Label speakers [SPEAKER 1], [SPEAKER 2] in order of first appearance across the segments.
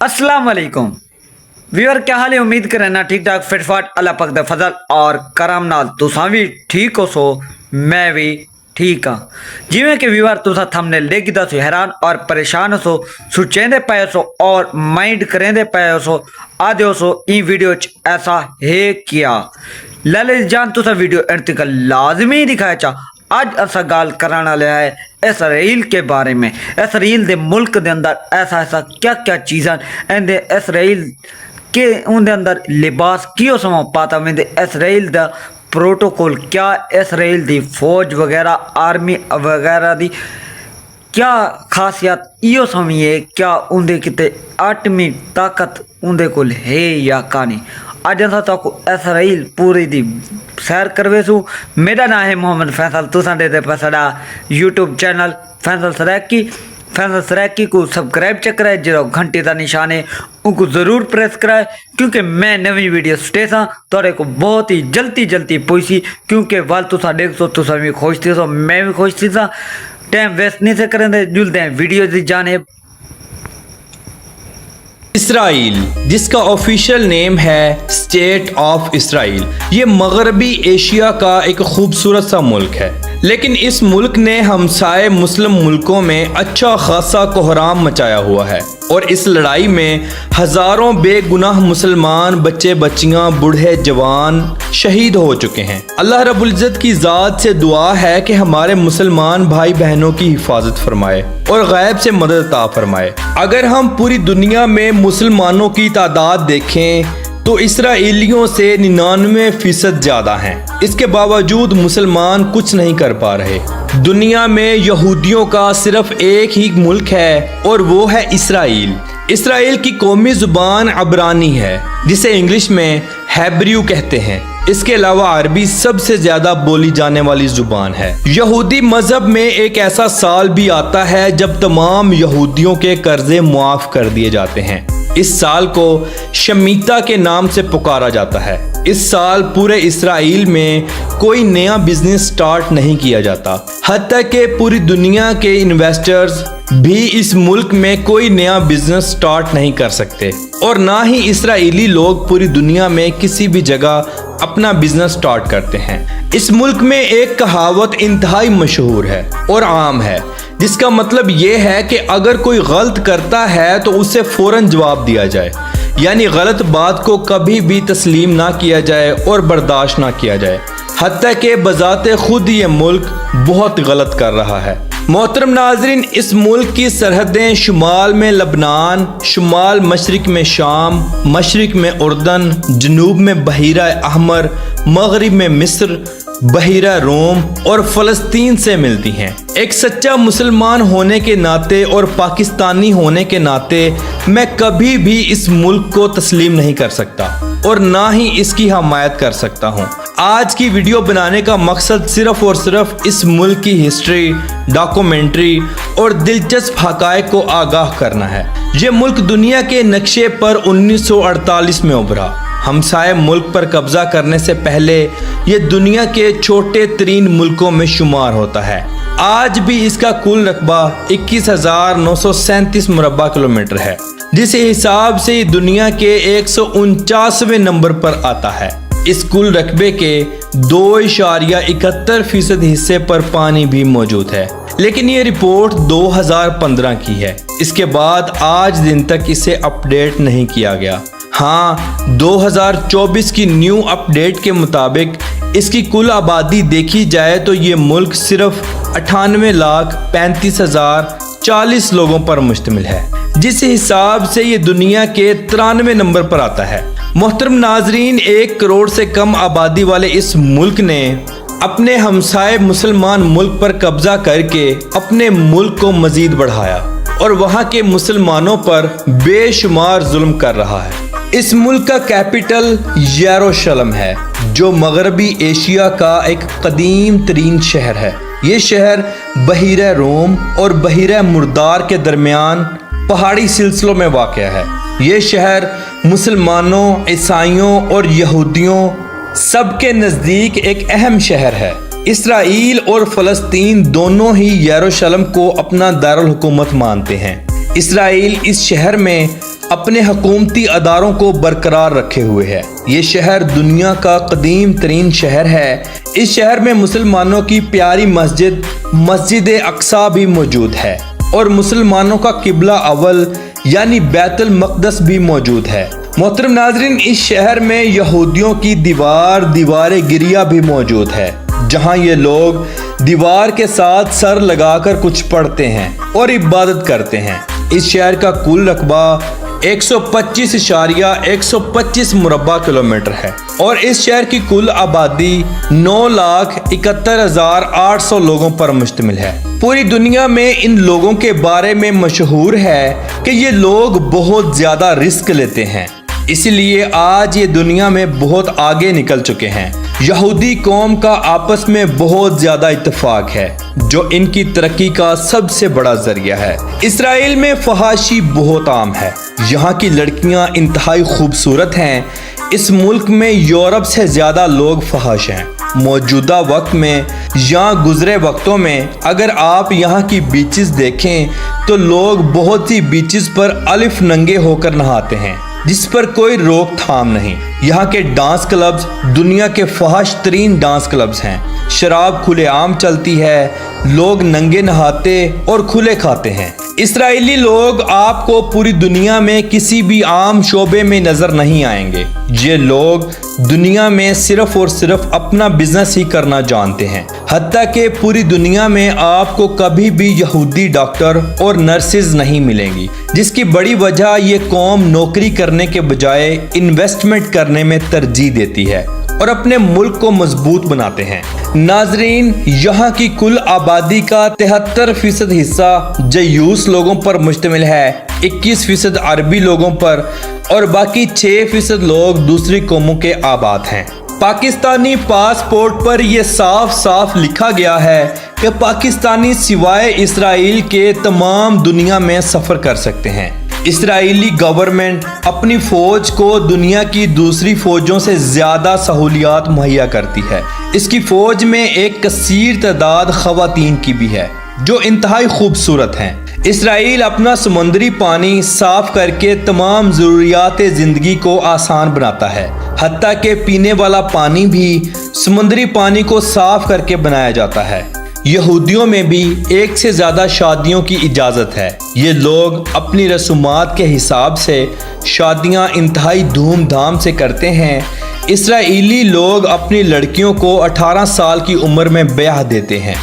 [SPEAKER 1] अस्सलाम वालेकुम व्यूअर, क्या हाल है। उम्मीद करें ना ठीक ठाक फिट फाट अल्लाह पाक दा फजल और करम नाल तुसां भी ठीक हो सो मैं भी ठीक हाँ। जिमें कि व्यूअर तुसा थंबनेल देखदा सो हैरान और परेशान हो सो सोचेंदे पे सो और माइंड करेंदे पे सो आदे हो सो ई वीडियो च ऐसा है क्या ललित जान तुसा वीडियो एंड तक लाजमी दिखाया चा। अज असा गाल कराने वाले है इसराइल के बारे में। इसराइल दे मुल्क दे अंदर ऐसा ऐसा क्या क्या चीज़ां एंदे इसराइल के उनके अंदर लिबास क्यों समा पाता में इसराइल दा प्रोटोकॉल क्या, इसराइल दी फौज वगैरह आर्मी वगैरह दी क्या खासियत इो समझिए, क्या उनके किते आटमी ताकत उनके कोल है या कहानी। अज असा तो इसराइल पूरी दी सैर करवे सू। मेरा नाम है मोहम्मद फैसल, तुसा दे पे साडा यूट्यूब चैनल फैसल सराकी को सब्सक्राइब चेक कराए, जो घंटे का निशान है उनको ज़रूर प्रेस कराए, क्योंकि मैं नवी वीडियो स्टेस हाँ तोरे को बहुत ही जल्दी पहुँची। क्योंकि वाल तुसा देख सो तुसा भी खुश थी सो मैं भी खुश थी सा। टाइम वेस्ट नहीं से करेंगे, जुलते हैं वीडियो की जाने।
[SPEAKER 2] इसराइल, जिसका ऑफिशियल नेम है स्टेट ऑफ इसराइल, ये मगरबी एशिया का एक खूबसूरत सा मुल्क है। लेकिन इस मुल्क ने हमसाए मुस्लिम मुल्कों में अच्छा खासा कोहराम मचाया हुआ है और इस लड़ाई में हजारों बेगुनाह मुसलमान बच्चे बच्चियां बूढ़े जवान शहीद हो चुके हैं। अल्लाह रब्बुल इज्जत की ज़ात से दुआ है कि हमारे मुसलमान भाई बहनों की हिफाजत फरमाए और गैब से मदद अता फरमाए। अगर हम पूरी दुनिया में मुसलमानों की तादाद देखें तो इसराइलियों से 99% ज़्यादा हैं। इसके बावजूद मुसलमान कुछ नहीं कर पा रहे। दुनिया में यहूदियों का सिर्फ एक ही मुल्क है और वो है इसराइल। इसराइल की कौमी ज़ुबान अबरानी है, जिसे इंग्लिश में हैब्रू कहते हैं। इसके अलावा अरबी सबसे ज़्यादा बोली जाने वाली ज़ुबान है। यहूदी मज़हब में एक ऐसा साल भी आता है जब तमाम यहूदियों के कर्जे मुआफ़ कर दिए जाते हैं। इस साल को शमीता के नाम से पुकारा जाता है। इस साल पूरे इसराइल में कोई नया बिजनेस स्टार्ट नहीं किया जाता। हत्ता कि पूरी दुनिया के इन्वेस्टर्स भी इस मुल्क में कोई नया बिजनेस स्टार्ट नहीं कर सकते और ना ही इसराइली लोग पूरी दुनिया में किसी भी जगह अपना बिजनेस स्टार्ट करते हैं। इस मुल्क में एक कहावत इंतहाई मशहूर है और आम है, जिसका मतलब ये है कि अगर कोई गलत करता है तो उसे फौरन जवाब दिया जाए, यानी गलत बात को कभी भी तस्लीम ना किया जाए और बर्दाश्त ना किया जाए। हत्ता कि बजाते खुद ये मुल्क बहुत गलत कर रहा है। मोहतरम नाजरीन, इस मुल्क की सरहदें शुमाल में लबनान, शुमाल मशरिक में शाम, मशरिक में उर्दन, जनूब में बहीरा अहमर, मगरिब में मिस्र, बहीरा रोम और फ़लस्तीन से मिलती हैं। एक सच्चा मुसलमान होने के नाते और पाकिस्तानी होने के नाते मैं कभी भी इस मुल्क को तस्लीम नहीं कर सकता और ना ही इसकी हमायत कर सकता हूँ। आज की वीडियो बनाने का मकसद सिर्फ और सिर्फ इस मुल्क की हिस्ट्री, डॉक्यूमेंट्री और दिलचस्प हक़ाइक़ को आगाह करना है। ये मुल्क दुनिया के नक्शे पर 1948 में उभरा। हमसाए मुल्क पर कब्जा करने से पहले ये दुनिया के छोटे तरीन मुल्कों में शुमार होता है। आज भी इसका कुल रकबा 21,937 मुरब्बा किलोमीटर है, जिस हिसाब से ये दुनिया के 149वें नंबर पर आता है। इस कुल रकबे के 2.71% हिस्से पर पानी भी मौजूद है, लेकिन ये रिपोर्ट 2015 की है। इसके बाद आज दिन तक इसे अपडेट नहीं किया गया। हाँ, 2024 की न्यू अपडेट के मुताबिक इसकी कुल आबादी देखी जाए तो ये मुल्क सिर्फ 98,35,040 लोगों पर मुश्तमिल है, जिस हिसाब से ये दुनिया के 93 नंबर पर आता है। मोहतरम नाजरीन, 1 करोड़ से कम आबादी वाले इस मुल्क ने अपने हमसाए मुसलमान मुल्क पर कब्जा करके अपने मुल्क को मजीद बढ़ाया और वहाँ के मुसलमानों पर बेशुमार जुल्म कर रहा है। इस मुल्क का कैपिटल यरूशलेम है, जो मगरबी एशिया का एक कदीम तरीन शहर है। ये शहर बहीरा रोम और बहीरा मुर्दार के दरमियान पहाड़ी सिलसिलों में वाक़ है। ये शहर मुसलमानों, ईसाइयों और यहूदियों सबके नज़दीक एक अहम शहर है। इसराइल और फ़लस्तीन दोनों ही यरूशलेम को अपना दारुल हुकूमत मानते हैं। इसराइल इस शहर में अपने हुकूमती अदारों को बरकरार रखे हुए है। ये शहर दुनिया का कदीम तरीन शहर है। इस शहर में मुसलमानों की प्यारी मस्जिद मस्जिद अक्सा भी मौजूद है और मुसलमानों का किबला अव्वल यानी बैतुल मक़दस भी मौजूद है। मोहतरम नाज़रीन, इस शहर में यहूदियों की दीवार गिरिया भी मौजूद है, जहां ये लोग दीवार के साथ सर लगाकर कुछ पढ़ते हैं और इबादत करते हैं। इस शहर का कुल रकबा 125.125 मुरब्बा किलोमीटर है और इस शहर की कुल आबादी 9,71,800 लोगों पर मुश्तमिल है। पूरी दुनिया में इन लोगों के बारे में मशहूर है कि ये लोग बहुत ज़्यादा रिस्क लेते हैं, इसलिए आज ये दुनिया में बहुत आगे निकल चुके हैं। यहूदी कौम का आपस में बहुत ज़्यादा इत्तेफाक है, जो इनकी तरक्की का सबसे बड़ा जरिया है। इसराइल में फहाशी बहुत आम है। यहाँ की लड़कियाँ इंतहाई खूबसूरत हैं। इस मुल्क में यूरोप से ज़्यादा लोग फहाश हैं। मौजूदा वक्त में या गुज़रे वक्तों में अगर आप यहाँ की बीचेस देखें तो लोग बहुत सी बीचेस पर अलिफ नंगे होकर नहाते हैं, जिस पर कोई रोकथाम नहीं। यहाँ के डांस क्लब्स दुनिया के फहाश तरीन डांस क्लब्स हैं। शराब खुलेआम चलती है, लोग नंगे नहाते और खुले खाते हैं। इसराइली लोग आपको पूरी दुनिया में किसी भी आम शोबे में नजर नहीं आएंगे। ये लोग दुनिया में सिर्फ और सिर्फ अपना बिजनेस ही करना जानते हैं। हत्ता कि पूरी दुनिया में आपको कभी भी यहूदी डॉक्टर और नर्सेज नहीं मिलेंगी, जिसकी बड़ी वजह ये कौम नौकरी करने के बजाय इन्वेस्टमेंट करने में तरजीह देती है और अपने मुल्क को मजबूत बनाते हैं। नाजरीन, यहाँ की कुल आबादी का 73% हिस्सा जयूस लोगों पर मुश्तमिल है, 21% अरबी लोगों पर और बाकी 6% लोग दूसरी कौमों के आबाद हैं। पाकिस्तानी पासपोर्ट पर यह साफ साफ लिखा गया है कि पाकिस्तानी सिवाय इसराइल के तमाम दुनिया में सफ़र कर सकते हैं। इसराइली गवर्नमेंट अपनी फ़ौज को दुनिया की दूसरी फ़ौजों से ज़्यादा सहूलियात मुहैया करती है। इसकी फ़ौज में एक कसीर तादाद ख़वातीन की भी है, जो इंतहाई खूबसूरत हैं। इसराइल अपना समुद्री पानी साफ करके तमाम ज़रूरियात ज़िंदगी को आसान बनाता है। हत्ता कि पीने वाला पानी भी समुद्री पानी को साफ करके बनाया जाता है। यहूदियों में भी एक से ज़्यादा शादियों की इजाज़त है। ये लोग अपनी रसूमात के हिसाब से शादियां इंतहाई धूमधाम से करते हैं। इसराइली लोग अपनी लड़कियों को 18 साल की उम्र में ब्याह देते हैं।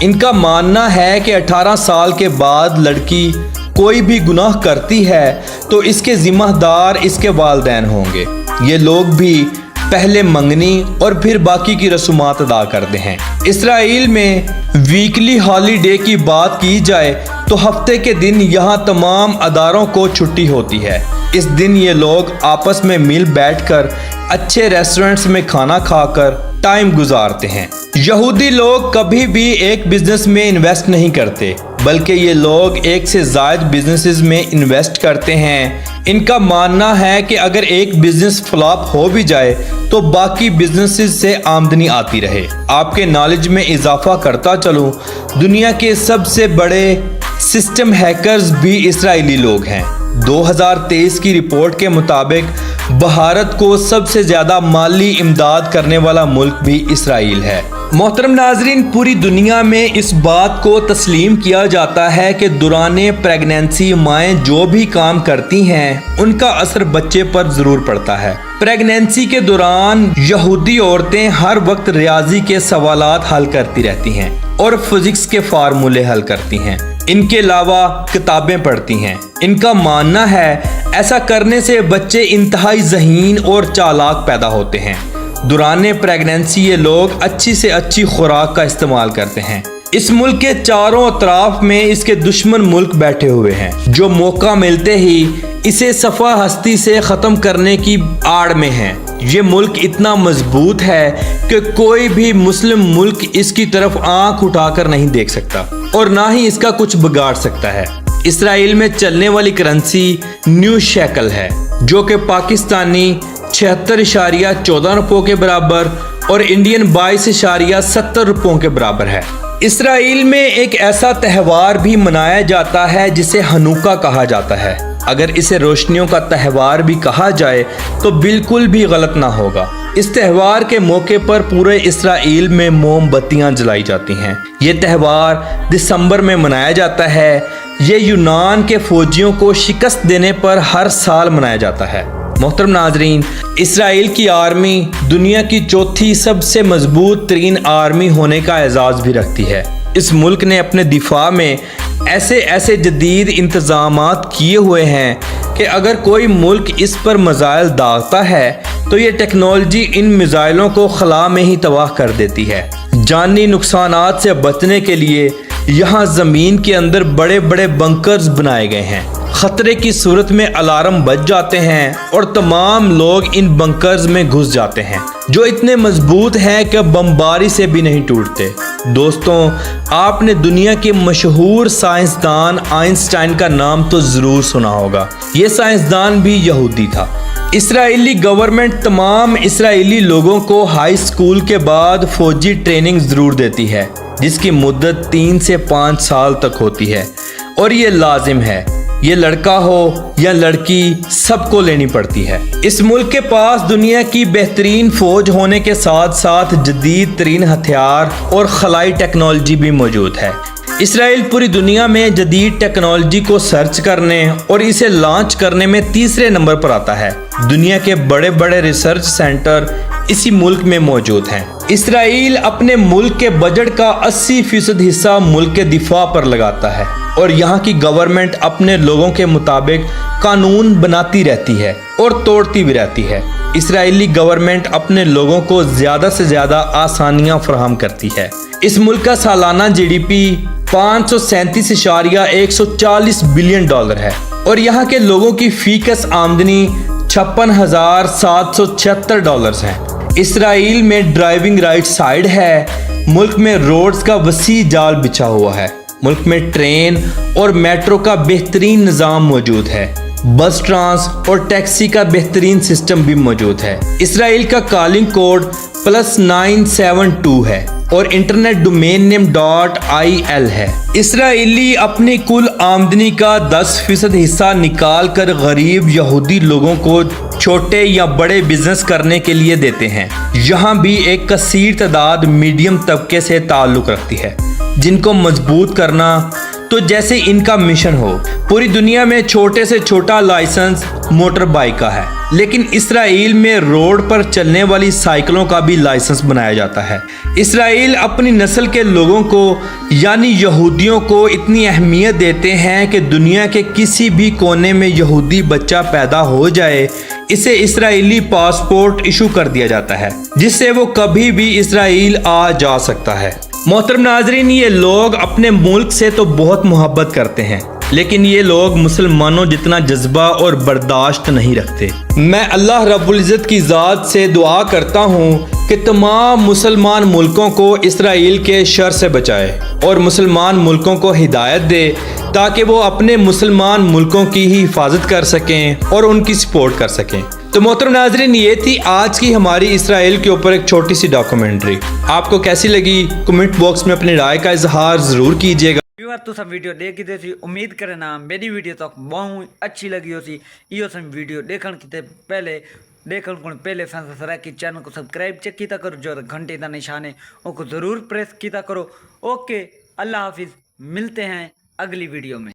[SPEAKER 2] इनका मानना है कि 18 साल के बाद लड़की कोई भी गुनाह करती है तो इसके ज़िम्मेदार इसके वालिदैन होंगे। ये लोग भी पहले मंगनी और फिर बाकी की रसूमात अदा करते हैं। इसराइल में वीकली हॉलीडे की बात की जाए तो हफ्ते के दिन यहाँ तमाम अदारों को छुट्टी होती है। इस दिन ये लोग आपस में मिल बैठकर अच्छे रेस्टोरेंट्स में खाना खाकर टाइम गुजारते हैं। यहूदी लोग कभी भी एक बिजनेस में इन्वेस्ट नहीं करते, बल्कि ये लोग एक से ज़्यादा बिजनेसेस में इन्वेस्ट करते हैं। इनका मानना है कि अगर एक बिजनेस फ्लॉप हो भी जाए तो बाकी बिजनेसेस से आमदनी आती रहे। आपके नॉलेज में इजाफा करता चलूं, दुनिया के सबसे बड़े सिस्टम हैकर्स भी इसराइली लोग हैं। 2023 की रिपोर्ट के मुताबिक भारत को सबसे ज़्यादा माली इमदाद करने वाला मुल्क भी इसराइल है। मोहतरम नाजरीन, पूरी दुनिया में इस बात को तस्लीम किया जाता है कि दौरान प्रेगनेंसी माएँ जो भी काम करती हैं उनका असर बच्चे पर ज़रूर पड़ता है। प्रेगनेंसी के दौरान यहूदी औरतें हर वक्त रियाजी के सवालात हल करती रहती हैं और फिजिक्स के फार्मूले हल करती हैं। इनके अलावा किताबें पढ़ती हैं। इनका मानना है ऐसा करने से बच्चे इंतहाई ज़हीन और चालाक पैदा होते हैं। दौरान प्रेगनेंसी ये लोग अच्छी से अच्छी खुराक का इस्तेमाल करते हैं। इस मुल्क के चारों अतराफ में इसके दुश्मन मुल्क बैठे हुए हैं, जो मौका मिलते ही इसे सफ़ा हस्ती से ख़त्म करने की आड़ में हैं। ये मुल्क इतना मजबूत है कि कोई भी मुस्लिम मुल्क इसकी तरफ आंख उठाकर नहीं देख सकता और ना ही इसका कुछ बिगाड़ सकता है। इसराइल में चलने वाली करेंसी न्यू शेकल है, जो कि पाकिस्तानी 76.14 रुपयों के बराबर और इंडियन 22.70 रुपयों के बराबर है। इसराइल में एक ऐसा त्यौहार भी मनाया जाता है जिसे हनुका कहा जाता है। اگر اسے روشنیوں کا تہوار بھی کہا جائے تو بالکل بھی غلط نہ ہوگا۔ اس تہوار کے موقع پر پورے اسرائیل میں موم بتیاں جلائی جاتی ہیں۔ یہ تہوار دسمبر میں منایا جاتا ہے۔ یہ یونان کے فوجیوں کو شکست دینے پر ہر سال منایا جاتا ہے۔ محترم ناظرین، اسرائیل کی آرمی دنیا کی چوتھی سب سے مضبوط ترین آرمی ہونے کا اعزاز بھی رکھتی ہے۔ اس ملک نے اپنے دفاع میں ایسے جدید انتظامات کیے ہوئے ہیں کہ اگر کوئی ملک اس پر میزائل داغتا ہے تو یہ ٹیکنالوجی ان میزائلوں کو خلا میں ہی تباہ کر دیتی ہے۔ جانی نقصانات سے بچنے کے لیے یہاں زمین کے اندر بڑے بڑے بنکرز بنائے گئے ہیں۔ خطرے کی صورت میں الارم بج جاتے ہیں اور تمام لوگ ان بنکرز میں گھس جاتے ہیں، جو اتنے مضبوط ہیں کہ بمباری سے بھی نہیں ٹوٹتے۔ دوستوں، آپ نے دنیا کے مشہور سائنسدان آئنسٹائن کا نام تو ضرور سنا ہوگا۔ یہ سائنسدان بھی یہودی تھا۔ اسرائیلی گورنمنٹ تمام اسرائیلی لوگوں کو ہائی اسکول کے بعد فوجی ٹریننگ ضرور دیتی ہے، جس کی مدت 3 سے 5 سال تک ہوتی ہے، اور یہ لازم ہے۔ یہ لڑکا ہو یا لڑکی، سب کو لینی پڑتی ہے۔ اس ملک کے پاس دنیا کی بہترین فوج ہونے کے ساتھ ساتھ جدید ترین ہتھیار اور خلائی ٹیکنالوجی بھی موجود ہے۔ اسرائیل پوری دنیا میں جدید ٹیکنالوجی کو سرچ کرنے اور اسے لانچ کرنے میں تیسرے نمبر پر آتا ہے۔ دنیا کے بڑے بڑے ریسرچ سینٹر اسی ملک میں موجود ہیں۔ اسرائیل اپنے ملک کے بجٹ کا 80% حصہ ملک کے دفاع پر لگاتا ہے، اور یہاں کی گورنمنٹ اپنے لوگوں کے مطابق قانون بناتی رہتی ہے اور توڑتی بھی رہتی ہے۔ اسرائیلی گورنمنٹ اپنے لوگوں کو زیادہ سے زیادہ آسانیاں فراہم کرتی ہے۔ اس ملک کا سالانہ GDP 537.140 بلین ڈالر ہے، اور یہاں کے لوگوں کی فی کس آمدنی 56,776 ڈالرز ہیں۔ اسرائیل میں ڈرائیونگ رائٹ سائیڈ ہے۔ ملک میں روڈز کا وسیع جال بچھا ہوا ہے۔ ملک میں ٹرین اور میٹرو کا بہترین نظام موجود ہے۔ بس ٹرانس اور ٹیکسی کا بہترین سسٹم بھی موجود ہے۔ اسرائیل کا کالنگ کوڈ +972 ہے اور انٹرنیٹ ڈومین نیم .il ہے۔ اسرائیلی اپنی کل آمدنی کا 10% حصہ نکال کر غریب یہودی لوگوں کو چھوٹے یا بڑے بزنس کرنے کے لیے دیتے ہیں۔ یہاں بھی ایک کثیر تعداد میڈیم طبقے سے تعلق رکھتی ہے، جن کو مضبوط کرنا تو جیسے ان کا مشن ہو۔ پوری دنیا میں چھوٹے سے چھوٹا لائسنس موٹر بائیک کا ہے، لیکن اسرائیل میں روڈ پر چلنے والی سائیکلوں کا بھی لائسنس بنایا جاتا ہے۔ اسرائیل اپنی نسل کے لوگوں کو یعنی یہودیوں کو اتنی اہمیت دیتے ہیں کہ دنیا کے کسی بھی کونے میں یہودی بچہ پیدا ہو جائے، اسے اسرائیلی پاسپورٹ ایشو کر دیا جاتا ہے، جس سے وہ کبھی بھی اسرائیل آ جا سکتا ہے۔ محترم ناظرین، یہ لوگ اپنے ملک سے تو بہت محبت کرتے ہیں، لیکن یہ لوگ مسلمانوں جتنا جذبہ اور برداشت نہیں رکھتے۔ میں اللہ رب العزت کی ذات سے دعا کرتا ہوں کہ تمام مسلمان ملکوں کو اسرائیل کے شر سے بچائے اور مسلمان ملکوں کو ہدایت دے تاکہ وہ اپنے مسلمان ملکوں کی ہی حفاظت کر سکیں اور ان کی سپورٹ کر سکیں۔ تو محترم ناظرین، یہ تھی آج کی ہماری اسرائیل کے اوپر ایک چھوٹی سی ڈاکومنٹری۔ آپ کو کیسی لگی کمنٹ باکس میں اپنی رائے کا اظہار ضرور کیجیے گا۔
[SPEAKER 1] व्यूअर तुम वीडियो देखी थे उम्मीद करें ना मेरी वीडियो तो बहुत अच्छी लगी हो सी यो सम वीडियो देखने की पहले फैंस की चैनल को सब्सक्राइब चेक किया करो, जो घंटे का निशान है वो को ज़रूर प्रेस किया करो। ओके, अल्लाह हाफिज़, मिलते हैं अगली वीडियो में।